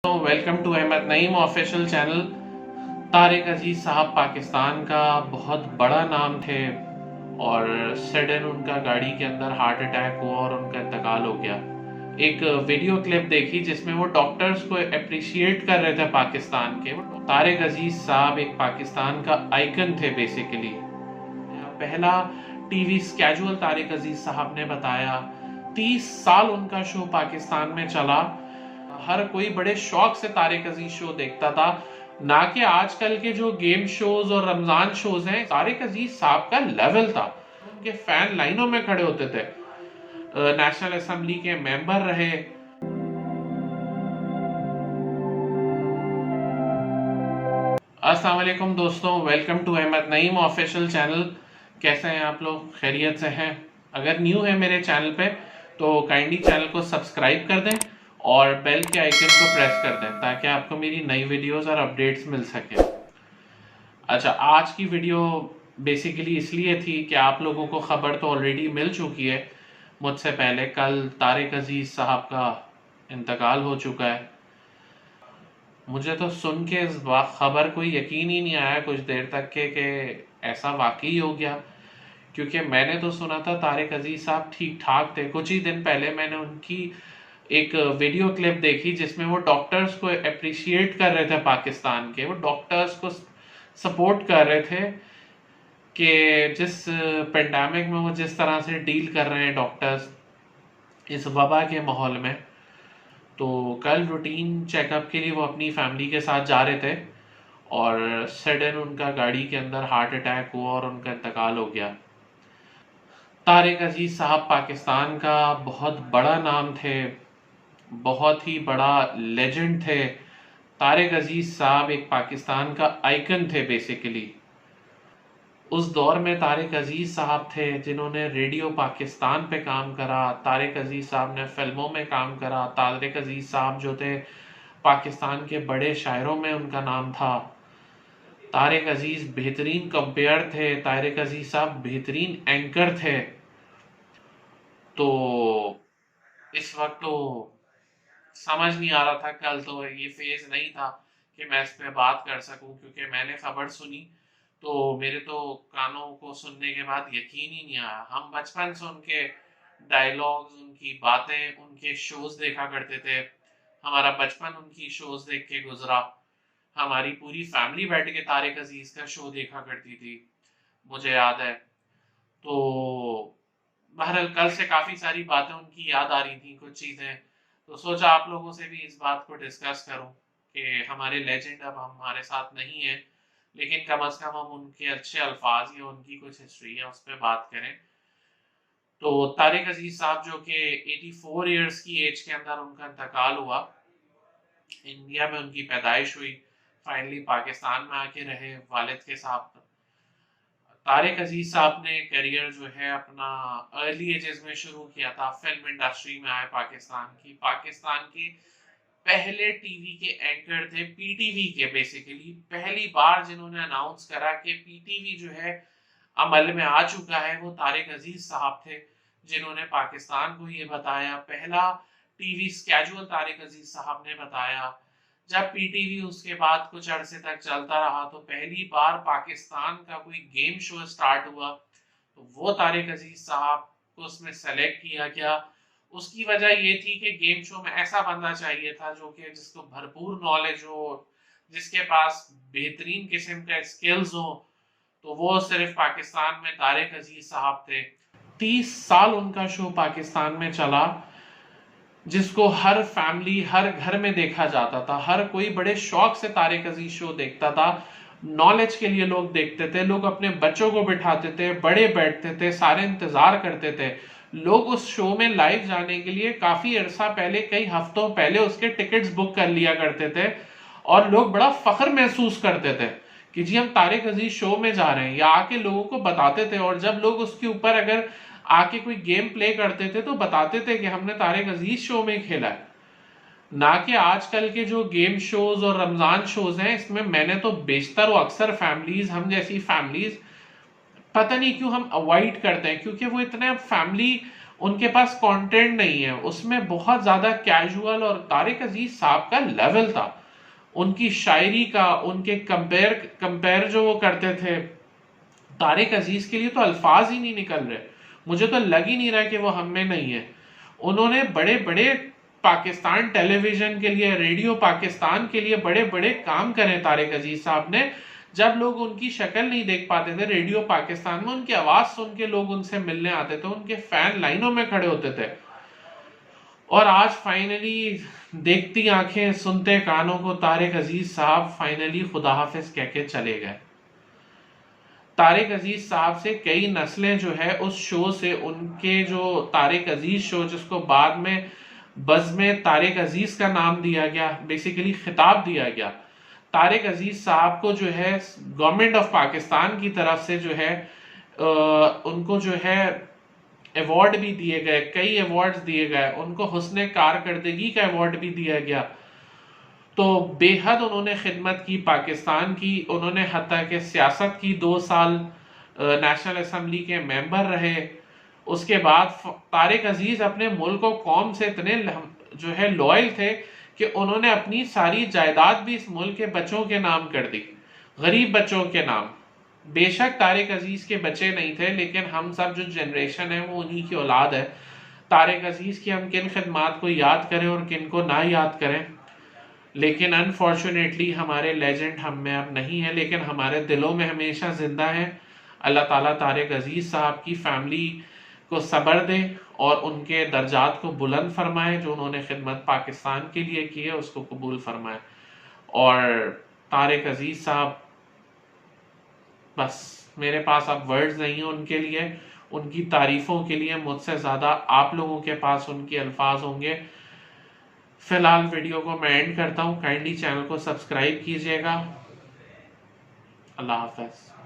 Welcome to Ahmad Naeem official channel. Tariq Aziz साहब पाकिस्तान का बहुत बड़ा नाम थे और सडन उनका गाड़ी के अंदर हार्ट अटैक हुआ और उनका इंतकाल हो गया। एक वीडियो क्लिप देखी जिसमें वो डॉक्टर्स को अप्रिशिएट कर रहे थे पाकिस्तान के। तारिक अजीज साहब एक पाकिस्तान का आइकन थे बेसिकली। पहला टीवी स्केड्यूल तारिक अजीज साहब ने बताया। 30 साल उनका शो पाकिस्तान में चला। हर कोई बड़े शौक से तारिक अजीज शो देखता था, ना कि आजकल के जो गेम शोज और रमजान शोज हैं। तारिक अजीज साहब का लेवल था, उनके फैन लाइनों में खड़े होते थे। नेशनल असेंबली के मेंबर रहे। अस्सलाम वालेकुम दोस्तों, welcome to Ahmad Naeem official channel. कैसे हैं आप लोग? खैरियत से हैं? अगर न्यू है मेरे चैनल पे तो काइंडली चैनल को सब्सक्राइब कर दें और बेल के आइकन को प्रेस कर दें ताकि आपको मेरी नई वीडियोस और अपडेट्स मिल सके। अच्छा, आज की वीडियो बेसिकली इसलिए थी कि आप लोगों को खबर तो ऑलरेडी मिल चुकी है मुझसे पहले। कल तारिक अजीज साहब का इंतकाल हो चुका है। मुझे तो सुन के इस खबर कोई यकीन ही नहीं आया कुछ देर तक कि ऐसा वाकई हो गया, क्योंकि मैंने तो सुना था तारिक अजीज साहब ठीक ठाक थे। कुछ ही दिन पहले मैंने उनकी एक वीडियो क्लिप देखी जिसमें वो डॉक्टर्स को अप्रिशिएट कर रहे थे पाकिस्तान के। वो डॉक्टर्स को सपोर्ट कर रहे थे कि जिस पेंडेमिक में वो जिस तरह से डील कर रहे हैं डॉक्टर्स इस वबा के माहौल में। तो कल रूटीन चेकअप के लिए वो अपनी फैमिली के साथ जा रहे थे और सडन उनका गाड़ी के अंदर हार्ट अटैक हुआ और उनका इंतकाल हो गया। तारिक अजीज साहब पाकिस्तान का बहुत बड़ा नाम थे, बहुत ही बड़ा लेजेंड थे। तारिक अजीज साहब एक पाकिस्तान का आइकन थे बेसिकली। उस दौर में तारिक अजीज साहब थे जिन्होंने रेडियो पाकिस्तान पे काम करा। तारिक अजीज साहब ने फिल्मों में काम करा। तारिक अजीज साहब जो थे पाकिस्तान के बड़े शायरों में उनका नाम था। तारिक अजीज बेहतरीन कंपेयर थे। तारिक अजीज साहब बेहतरीन एंकर थे। तो इस वक्त तो समझ नहीं आ रहा था, कल तो ये फेज नहीं था कि मैं इस पे बात कर सकूं, क्योंकि मैंने खबर सुनी तो मेरे तो कानों को सुनने के बाद यकीन ही नहीं आया। हम बचपन से उनके डायलॉग्स, उनकी बातें, उनके शोज देखा करते थे। हमारा बचपन उनकी शोज देख के गुजरा। हमारी पूरी फैमिली बैठ के तारिक अजीज का शो देखा करती थी, मुझे याद है। तो बहरहाल कल से काफी सारी बातें उनकी याद आ रही थी, कुछ चीजें। तो सोचा आप लोगों से भी इस बात को डिस्कस करूं कि हमारे लेजेंड अब हमारे साथ नहीं है, लेकिन कम से कम हम उनके अच्छे अल्फाज या उनकी कुछ हिस्ट्री है उस पर बात करें। तो तारिक अजीज साहब जो कि 84 इयर्स की एज के अंदर उनका इंतकाल हुआ। इंडिया में उनकी पैदाइश हुई, फाइनली पाकिस्तान में आके रहे वालिद के साथ। तारिक अजीज साहब ने करियर जो है अपना अर्ली एजेस में शुरू किया था। फिल्म इंडस्ट्री में आए पाकिस्तान के पहले टीवी के एंकर थे, पीटीवी के। बेसिकली पहली बार जिन्होंने अनाउंस करा कि पीटीवी जो है अमल में आ चुका है, वो तारिक अजीज साहब थे जिन्होंने पाकिस्तान को ये बताया। पहला टीवी स्केड्यूल तारिक अजीज साहब ने बताया। जब पीटीवी उसके बाद कुछ अरसे तक चलता रहा तो पहली बार पाकिस्तान का कोई गेम शो स्टार्ट हुआ तो वो तारिक अजीज साहब को उसमें सेलेक्ट किया गया। उसकी वजह ये थी कि गेम शो में ऐसा बंदा चाहिए था जो कि जिसको भरपूर नॉलेज हो, जिसके पास बेहतरीन किस्म के स्किल्स हो। तो वो सिर्फ पाकिस्तान में तारिक अजीज साहब थे। 30 साल उनका शो पाकिस्तान में चला, जिसको हर फैमिली, हर घर में देखा जाता था। हर कोई बड़े शौक से तारिक अजीज शो देखता था। नॉलेज के लिए लोग देखते थे, लोग अपने बच्चों को बिठाते थे, बड़े बैठते थे, सारे इंतजार करते थे। लोग उस शो में लाइव जाने के लिए काफी अरसा पहले, कई हफ्तों पहले उसके टिकट्स बुक कर लिया करते थे और लोग बड़ा फख्र महसूस करते थे कि जी हम तारिक अजीज शो में जा रहे हैं, या आके लोगों को बताते थे। और जब लोग उसके ऊपर अगर आके कोई गेम प्ले करते थे तो बताते थे कि हमने तारिक अजीज शो में खेला है, ना कि आजकल के जो गेम शोज और रमजान शोज हैं। इसमें मैंने तो बेशतर और अक्सर फैमिलीज, हम जैसी फैमिलीज, पता नहीं क्यों हम अवॉइड करते हैं, क्योंकि वो इतने फैमिली उनके पास कंटेंट नहीं है, उसमें बहुत ज्यादा कैजुअल, और तारिक अजीज साहब का लेवल था उनकी शायरी का, उनके कंपेयर जो वो करते थे, तारिक अजीज के लिए तो अल्फाज ही नहीं निकल रहे, मुझे तो लग ही नहीं रहा कि वो हम में नहीं है। उन्होंने बड़े बड़े पाकिस्तान टेलीविजन के लिए, रेडियो पाकिस्तान के लिए बड़े बड़े काम करे तारिक अजीज साहब ने। जब लोग उनकी शक्ल नहीं देख पाते थे रेडियो पाकिस्तान में, उनकी आवाज सुन के लोग उनसे मिलने आते थे, उनके फैन लाइनों में खड़े होते थे। और आज फाइनली देखती आंखें सुनते कानों को, तारिक अजीज साहब फाइनली खुदा हाफिज कह के चले गए। तारिक अजीज साहब से कई नस्लें जो है उस शो से, उनके जो तारिक अजीज शो जिसको बाद में बज़ में तारिक अजीज का नाम दिया गया, बेसिकली खिताब दिया गया, तारिक अजीज साहब को जो है गवर्नमेंट ऑफ पाकिस्तान की तरफ से जो है उनको जो है अवार्ड भी दिए गए, कई अवार्ड्स दिए गए, उनको हुस्ने कारकर्दगी का अवार्ड भी दिया गया। तो बेहद उन्होंने खिदमत की पाकिस्तान की, उन्होंने हत्ता के सियासत की, 2 साल नेशनल असेंबली के मेंबर रहे। उसके बाद तारिक अजीज अपने मुल्क और कौम से इतने जो है लॉयल थे कि उन्होंने अपनी सारी जायदाद भी इस मुल्क के बच्चों के नाम कर दी, गरीब बच्चों के नाम। बेशक तारिक अजीज के बच्चे नहीं थे, लेकिन हम सब जो जनरेशन है वो उन्हीं की औलाद है। तारिक अजीज की हम किन खिदमात को याद करें और किन को ना याद करें, लेकिन अनफॉर्चुनेटली हमारे लेजेंड हम में अब नहीं है, लेकिन हमारे दिलों में हमेशा जिंदा है। अल्लाह ताला तारिक अजीज साहब की फैमिली को सब्र दे और उनके दर्जात को बुलंद फरमाए, जो उन्होंने खिदमत पाकिस्तान के लिए की है उसको कबूल फरमाए। और तारिक अजीज साहब, बस मेरे पास अब वर्ड्स नहीं है उनके लिए, उनकी तारीफों के लिए मुझसे ज़्यादा आप लोगों के पास उनके अल्फाज होंगे। फिलहाल वीडियो को मैं एंड करता हूँ, काइंडली चैनल को सब्सक्राइब कीजिएगा। अल्लाह हाफ़िज़।